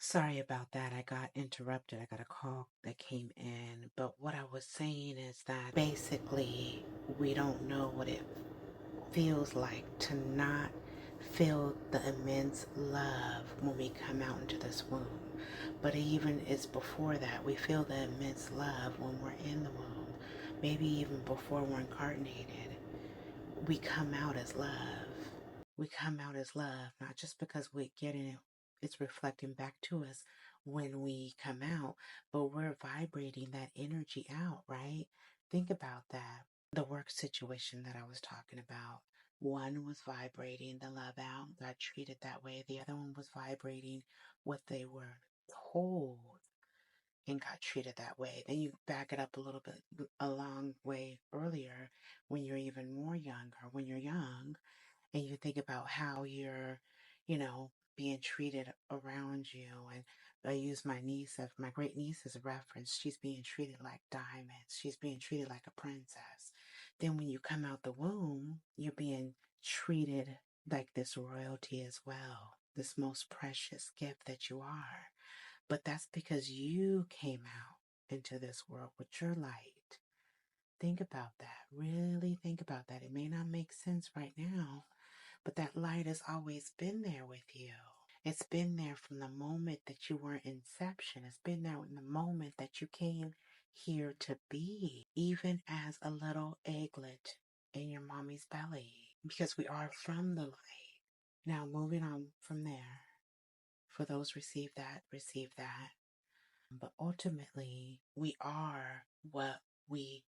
Sorry about that. I got interrupted. I got a call that came in. But what I was saying is that basically we don't know what it feels like to not feel the immense love when we come out into this womb. But even it's before that, we feel the immense love when we're in the womb. Maybe even before we're incarnated, we come out as love. We come out as love, not just because we're getting it, it's reflecting back to us when we come out, but we're vibrating that energy out, right? Think about that. The work situation that I was talking about. One was vibrating the love out, got treated that way. The other one was vibrating what they were told and got treated that way. Then you back it up a little bit, a long way earlier when you're even more younger. When you're young, and you think about how you're, being treated around you. And I use my great niece as a reference. She's being treated like diamonds. She's being treated like a princess. Then when you come out the womb, you're being treated like this royalty as well, this most precious gift that you are. But that's because you came out into this world with your light. Think about that. Really think about that. It may not make sense right now, but that light has always been there with you. It's been there from the moment that you were inception. It's been there in the moment that you came here to be, even as a little egglet in your mommy's belly, because we are from the light. Now, moving on from there, for those receive that, receive that. But ultimately, we are what we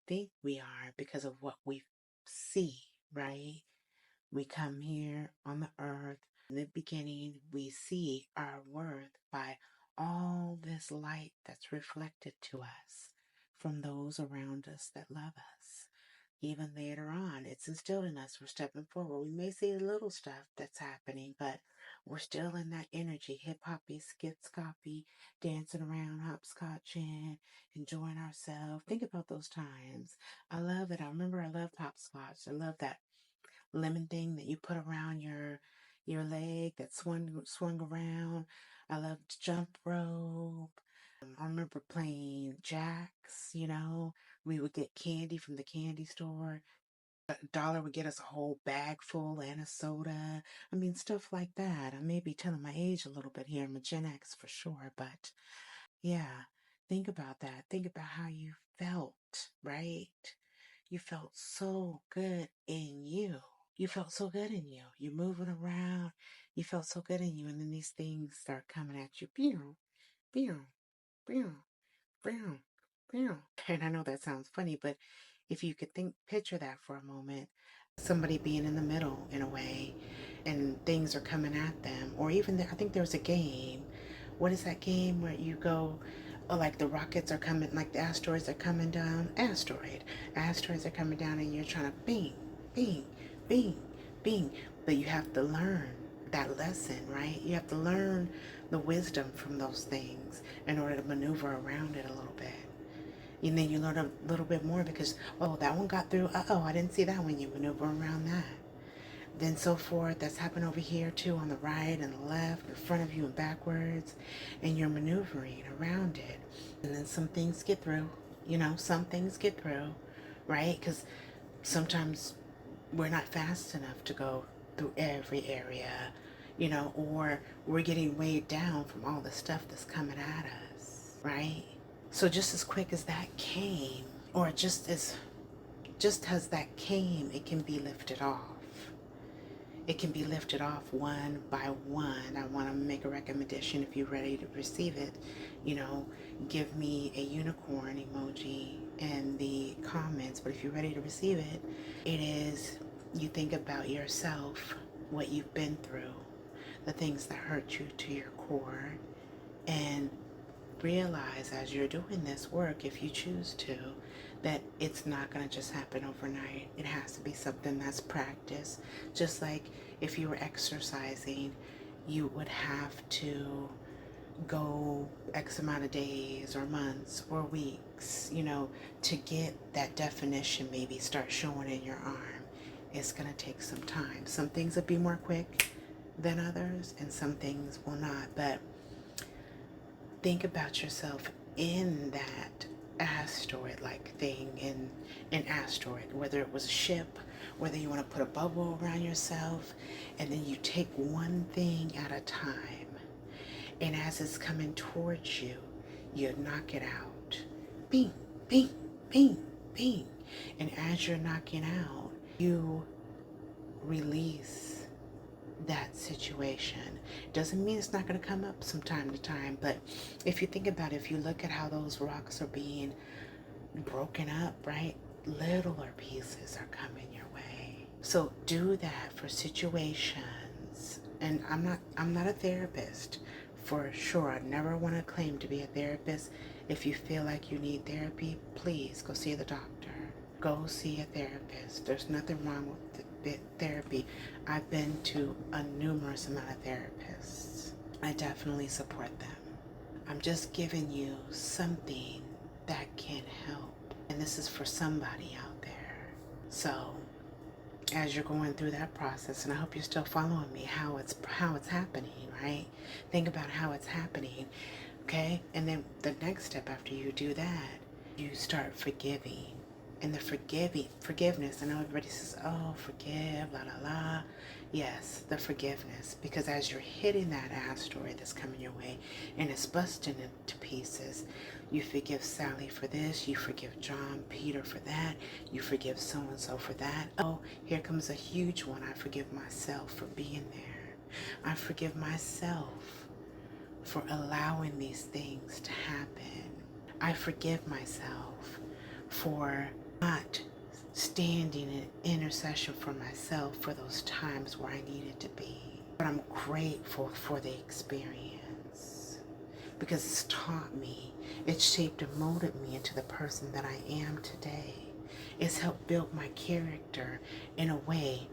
think we are because of what we see, right? We come here on the earth. In the beginning, we see our worth by all this light that's reflected to us from those around us that love us. Even later on, it's instilled in us. We're stepping forward. We may see a little stuff that's happening, but we're still in that energy, hip hoppy, skip scoppy, dancing around, hopscotching, enjoying ourselves. Think about those times. I love it. I remember I loved hopscotch. I love that lemon thing that you put around your leg that swung around. I loved jump rope. I remember playing jacks, we would get candy from the candy store. $1 would get us a whole bag full and a soda. I mean, stuff like that. I may be telling my age a little bit here. I'm a Gen X for sure, but yeah, think about that. Think about how you felt, right? You felt so good in you. You felt so good in you. You're moving around. You felt so good in you. And then these things start coming at you. Pew, pew, pew, pew, pew. And I know that sounds funny, but if you could picture that for a moment, somebody being in the middle in a way, and things are coming at them. Or even, I think there's a game. What is that game where you go, oh, like the rockets are coming, like the asteroids are coming down? Asteroids are coming down, and you're trying to bing, bing, bing, bing. But you have to learn that lesson, right? You have to learn the wisdom from those things in order to maneuver around it a little bit. And then you learn a little bit more because, oh, that one got through. Oh, I didn't see that one. You maneuver around that. Then so forth. That's happened over here too, on the right and the left, in front of you and backwards. And you're maneuvering around it. And then some things get through. Some things get through, right? Because sometimes we're not fast enough to go through every area, or we're getting weighed down from all the stuff that's coming at us, right? So just as quick as that came, or just as that came, it can be lifted off. It can be lifted off one by one. I want to make a recommendation if you're ready to receive it. Give me a unicorn emoji in the comments. But if you're ready to receive it, it is you think about yourself, what you've been through, the things that hurt you to your core, and realize as you're doing this work, if you choose to, that it's not going to just happen overnight. It has to be something that's practiced. Just like if you were exercising, you would have to go X amount of days or months or weeks, to get that definition, maybe start showing in your arm. It's going to take some time. Some things will be more quick than others, and some things will not. But think about yourself in that asteroid-like thing, in an asteroid, whether it was a ship, whether you want to put a bubble around yourself, and then you take one thing at a time, and as it's coming towards you, you knock it out. Bing, bing, bing, bing. And as you're knocking out, you release that situation. Doesn't mean it's not going to come up from time to time, but if you think about it, if you look at how those rocks are being broken up, right? Littler pieces are coming your way. So do that for situations. And I'm not a therapist for sure. I never want to claim to be a therapist. If you feel like you need therapy, please go see the doctor. Go see a therapist. There's nothing wrong with therapy. I've been to a numerous amount of therapists. I definitely support them. I'm just giving you something that can help. And this is for somebody out there. So as you're going through that process, and I hope you're still following me, how it's happening, right? Think about how it's happening, okay? And then the next step after you do that, you start forgiving. And the forgiveness, I know everybody says, oh, forgive, la la la. Yes, the forgiveness. Because as you're hitting that asteroid that's coming your way and it's busting into pieces, you forgive Sally for this, you forgive John, Peter for that, you forgive so-and-so for that. Oh, here comes a huge one. I forgive myself for being there. I forgive myself for allowing these things to happen. I forgive myself for not standing in intercession for myself for those times where I needed to be. But I'm grateful for the experience because it's taught me, it's shaped and molded me into the person that I am today. It's helped build my character in a way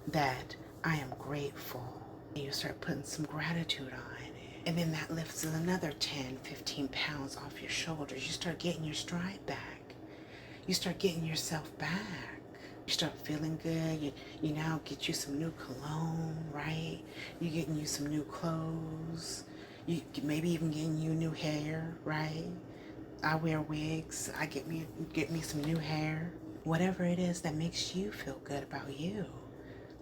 that I am grateful. And you start putting some gratitude on it. And then that lifts another 10, 15 pounds off your shoulders. You start getting your stride back. You start getting yourself back. You start feeling good. You now get you some new cologne, right? You getting you some new clothes. You maybe even getting you new hair, right? I wear wigs. I get me some new hair. Whatever it is that makes you feel good about you.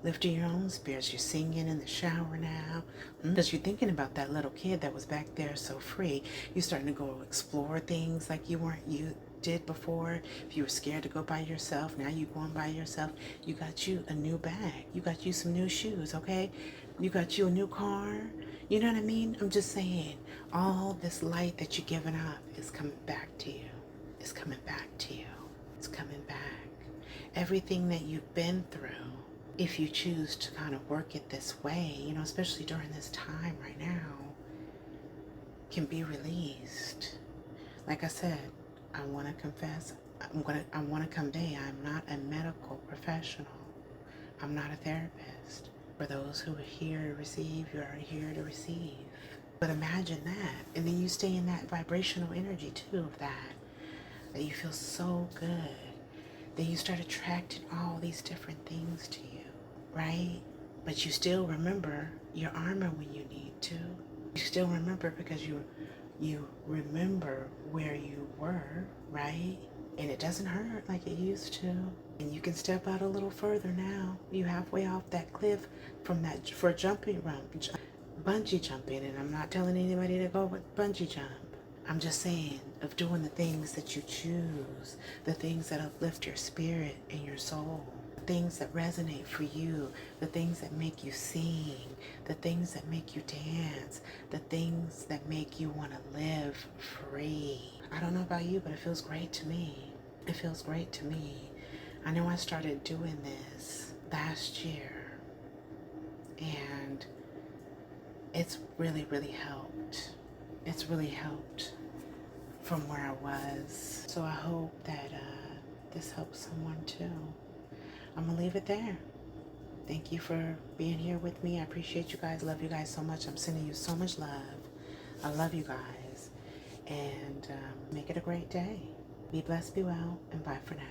Lifting your own spirits. You're singing in the shower now. Because you're thinking about that little kid that was back there so free. You're starting to go explore things like you did before. If you were scared to go by yourself, now you're going by yourself. You got you a new bag. You got you some new shoes, okay? You got you a new car. You know what I mean? I'm just saying, all this light that you're giving up is coming back to you. It's coming back to you. It's coming back. Everything that you've been through, if you choose to kind of work it this way, you know, especially during this time right now, can be released. Like I said, I want to confess, I want to convey, I'm not a medical professional. I'm not a therapist. For those who are here to receive, you are here to receive. But imagine that, and then you stay in that vibrational energy too of that you feel so good. Then you start attracting all these different things to you, right? But you still remember your armor when you need to. You still remember because you remember where you were, right? And it doesn't hurt like it used to. And you can step out a little further now. You halfway off that cliff from that for jumping bungee jumping. And I'm not telling anybody to go with bungee jump. I'm just saying of doing the things that you choose, the things that uplift your spirit and your soul, the things that resonate for you, the things that make you sing, the things that make you dance, the things that make you want to live free. I don't know about you, but it feels great to me. It feels great to me. I know I started doing this last year, and it's really, really helped. It's really helped from where I was. So I hope that this helps someone too. I'm going to leave it there. Thank you for being here with me. I appreciate you guys. Love you guys so much. I'm sending you so much love. I love you guys. And make it a great day. Be blessed, be well, and bye for now.